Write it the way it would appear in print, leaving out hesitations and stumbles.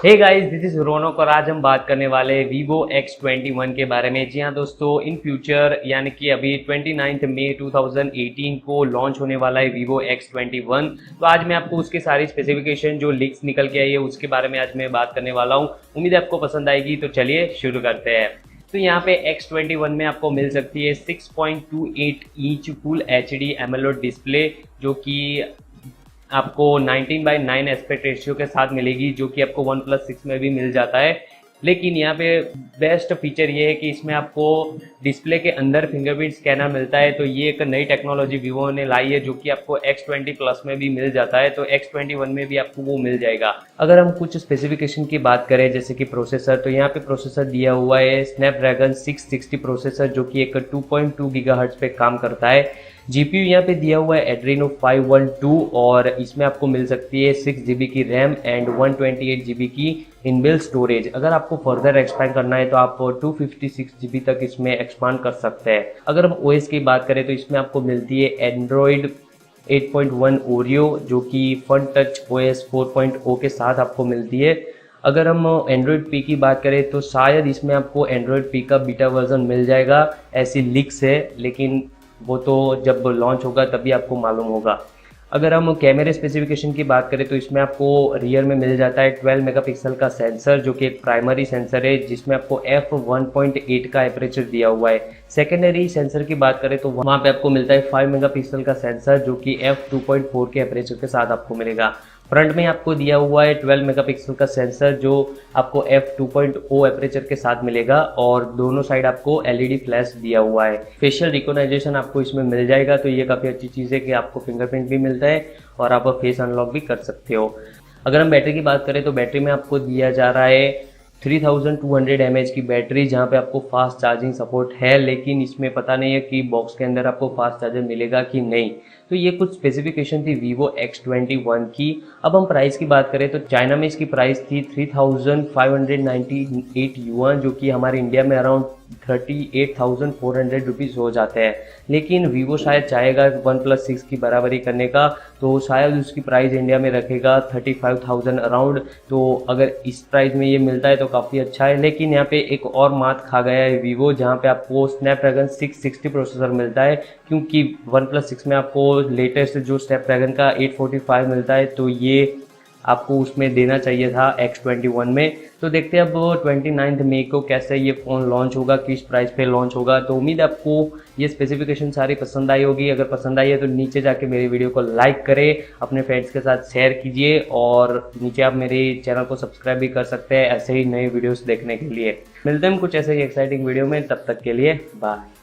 Hey guys, this is Ronak और आज हम बात करने वाले हैं Vivo X21 के बारे में। जी हाँ दोस्तों, इन फ्यूचर यानी कि अभी 29 मई 2018 को लॉन्च होने वाला है Vivo X21। तो आज मैं आपको उसके सारी स्पेसिफिकेशन जो लीक्स निकल के आई है उसके बारे में आज मैं बात करने वाला हूँ। उम्मीद है आपको पसंद आएगी, तो चलिए शुरू करते हैं। तो यहाँ पे X21 में आपको मिल सकती है 6.28 inch full HD AMOLED display, जो कि आपको 19:9 एस्पेक्ट रेशियो के साथ मिलेगी, जो कि आपको OnePlus 6 में भी मिल जाता है। लेकिन यहाँ पे बेस्ट फीचर ये है कि इसमें आपको डिस्प्ले के अंदर फिंगरप्रिंट स्कैनर मिलता है। तो ये एक नई टेक्नोलॉजी वीवो ने लाई है, जो कि आपको X20 प्लस में भी मिल जाता है। तो X21 में भी आपको वो मिल जाएगा। अगर हम कुछ स्पेसिफिकेशन की बात करें, जैसे कि प्रोसेसर, तो यहाँ पे प्रोसेसर दिया हुआ है स्नैपड्रैगन 660 प्रोसेसर, जो कि एक 2.2 गीगाहर्ट्ज पे काम करता है। जीपीयू यहाँ पे दिया हुआ है एड्रीनो 512 और इसमें आपको मिल सकती है 6 GB की रैम एंड 128 GB की इनबिल्ट स्टोरेज। अगर आपको फर्दर एक्सपैंड करना है तो आप 256 GB तक इसमें एक्सपांड कर सकते हैं। अगर हम ओएस की बात करें तो इसमें आपको मिलती है एंड्रॉयड 8.1 ओरियो, जो कि फन टच OS 4.0 के साथ आपको मिलती है। अगर हम एंड्रॉयड पी की बात करें तो शायद इसमें आपको एंड्रॉयड पी का बीटा वर्जन मिल जाएगा, ऐसी लीक्स है, लेकिन वो तो जब लॉन्च होगा तभी आपको मालूम होगा। अगर हम कैमरे स्पेसिफिकेशन की बात करें तो इसमें आपको रियर में मिल जाता है 12 मेगापिक्सल का सेंसर, जो कि एक प्राइमरी सेंसर है, जिसमें आपको f1.8 का एपरेचर दिया हुआ है। सेकेंडरी सेंसर की बात करें तो वहाँ पे आपको मिलता है 5 मेगापिक्सल का सेंसर, जो कि f2.4 के एपरेचर के साथ आपको मिलेगा। फ्रंट में आपको दिया हुआ है 12 मेगापिक्सल का सेंसर, जो आपको f2.0 एपरेचर के साथ मिलेगा, और दोनों साइड आपको LED फ्लैश दिया हुआ है। फेशियल रिकॉग्निशन आपको इसमें मिल जाएगा, तो ये काफ़ी अच्छी चीज़ है कि आपको फिंगरप्रिंट भी मिलता है और आप फेस अनलॉक भी कर सकते हो। अगर हम बैटरी की बात करें तो बैटरी में आपको दिया जा रहा है 3200 mAh की बैटरी, जहाँ पे आपको फास्ट चार्जिंग सपोर्ट है, लेकिन इसमें पता नहीं है कि बॉक्स के अंदर आपको फास्ट चार्जर मिलेगा कि नहीं। तो ये कुछ स्पेसिफिकेशन थी Vivo X21 की। अब हम प्राइस की बात करें तो चाइना में इसकी प्राइस थी 3598 युआन, जो कि हमारे इंडिया में अराउंड 38,400 रुपीज़ हो जाते हैं। लेकिन वीवो शायद चाहेगा OnePlus 6 की बराबरी करने का, तो शायद उसकी प्राइस इंडिया में रखेगा 35,000 अराउंड। तो अगर इस प्राइस में ये मिलता है तो काफ़ी अच्छा है। लेकिन यहाँ पे एक और मात खा गया है वीवो, जहाँ पे आपको स्नैपड्रैगन 660 प्रोसेसर मिलता है, क्योंकि OnePlus 6 में आपको लेटेस्ट जो स्नैपड्रैगन का 845 मिलता है, तो ये आपको उसमें देना चाहिए था X21 में। तो देखते हैं अब 29 मई को कैसे ये फ़ोन लॉन्च होगा, किस प्राइस पे लॉन्च होगा। तो उम्मीद है आपको ये स्पेसिफिकेशन सारी पसंद आई होगी। अगर पसंद आई है तो नीचे जाके मेरी वीडियो को लाइक करें, अपने फ्रेंड्स के साथ शेयर कीजिए, और नीचे आप मेरे चैनल को सब्सक्राइब भी कर सकते हैं ऐसे ही नए वीडियोस देखने के लिए। मिलते हैं हम कुछ ऐसे ही एक्साइटिंग वीडियो में, तब तक के लिए बाय।